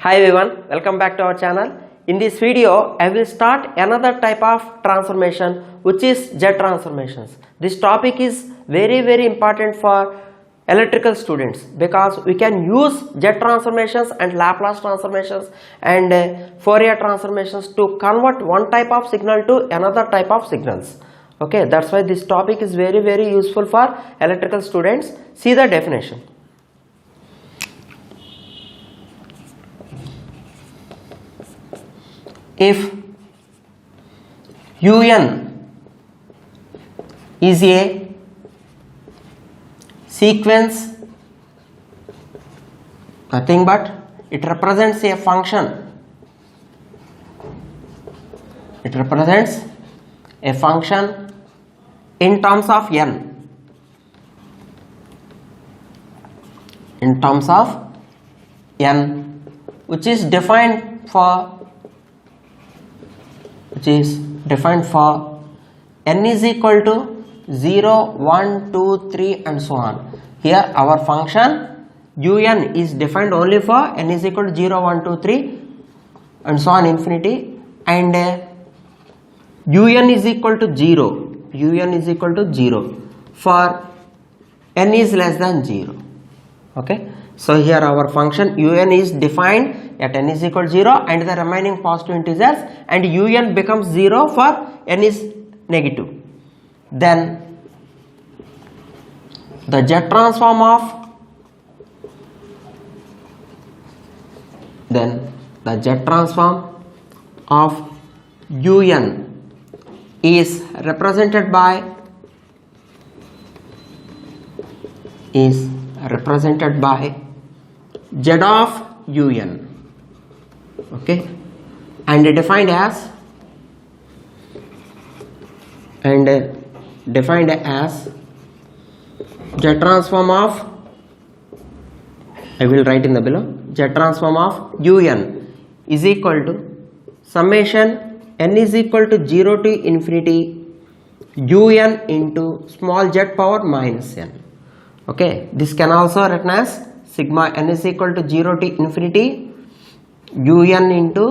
Hi everyone, welcome back to our channel. In this video, I will start another type of transformation which is jet transformations. This topic is very important for electrical students because we can use jet transformations and Laplace transformations and Fourier transformations to convert one type of signal to another type of signals. Okay, that's why this topic is very useful for electrical students. See the definition. If Un is a sequence, nothing but it represents a function. It represents a function in terms of n. In terms of n, which is defined for n is equal to 0, 1, 2, 3 and so on. Here our function un is defined only for n is equal to 0, 1, 2, 3 and so on infinity, and un is equal to 0. Un is equal to 0 for n is less than 0. Okay. So here our function un is defined at n is equal to 0 and the remaining positive integers, and un becomes 0 for n is negative. Then the jet transform of un is represented by z of un, okay, and defined as jet transform of, I will write in the below, jet transform of un is equal to summation n is equal to 0 to infinity un into small z power minus n. Okay, this can also written as sigma n is equal to 0 to infinity un into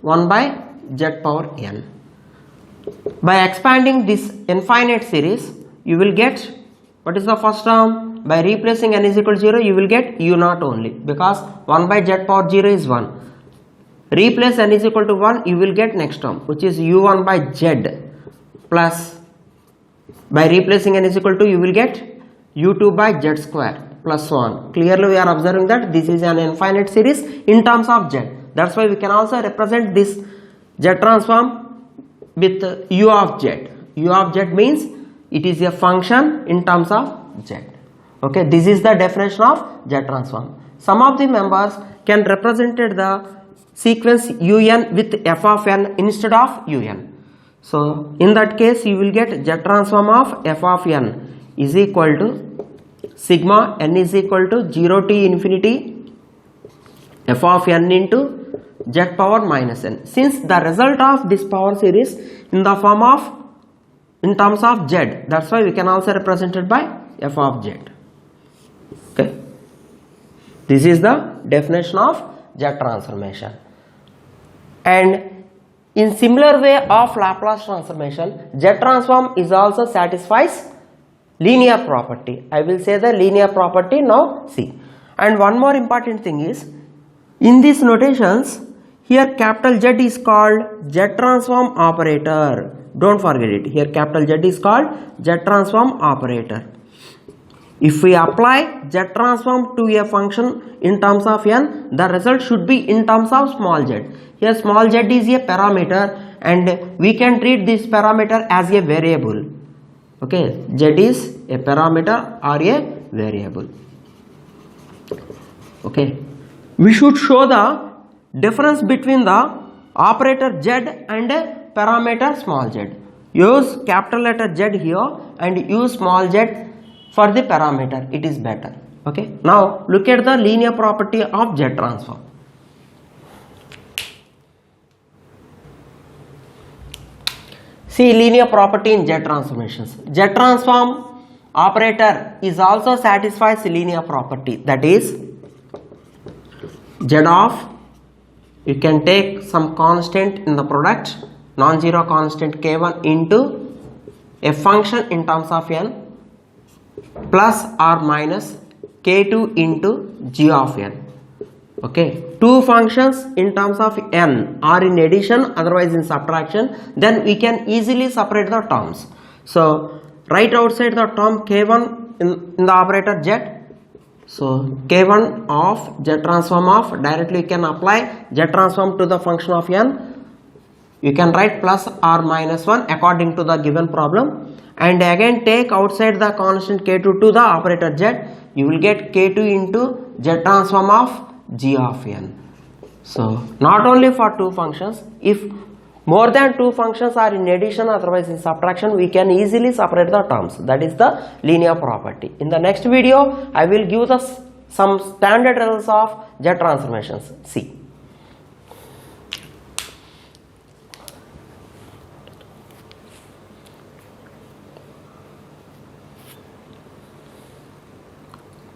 1 by z power n. By expanding this infinite series, you will get, what is the first term? By replacing n is equal to 0, you will get u naught only, because 1 by z power 0 is 1. Replace n is equal to 1, you will get next term, which is u1 by z, plus by replacing n is equal to, you will get u2 by z square, plus so on. Clearly we are observing that this is an infinite series in terms of z. That's why we can also represent this z transform with u of z. U of z means it is a function in terms of z. Okay, this is the definition of z transform. Some of the members can represent the sequence un with f of n instead of un. So in that case you will get z transform of f of n is equal to sigma n is equal to 0 to infinity f of n into z power minus n. Since the result of this power series in the form of, in terms of z, that's why we can also represent it by f of z. Okay, this is the definition of z transformation. And in similar way of Laplace transformation, z transform is also satisfies linear property. I will say the linear property now. See, and one more important thing is, in these notations here capital Z is called Z transform operator. Don't forget it. Here capital Z is called Z transform operator. If we apply Z transform to a function in terms of n, the result should be in terms of small z. Here small z is a parameter and we can treat this parameter as a variable. Okay, z is a parameter or a variable. Okay, we should show the difference between the operator z and parameter small z. Use capital letter Z here and use small z for the parameter, it is better. Okay, now look at the linear property of Z transform. See linear property in Z transformations. Z transform operator is also satisfies linear property, that is z of you can take some constant in the product, non-zero constant k1 into a function in terms of n plus or minus k2 into g of n. Okay, two functions in terms of n are in addition, otherwise in subtraction, then we can easily separate the terms. So write outside the term k1 in the operator z. So k1 of z transform of, directly you can apply z transform to the function of n. You can write plus or minus 1 according to the given problem, and again take outside the constant k2 to the operator z. You will get k2 into z transform of g of n. So not only for two functions, if more than two functions are in addition, otherwise in subtraction, we can easily separate the terms. That is the linear property. In the next video, I will give some standard results of Z transformations. See.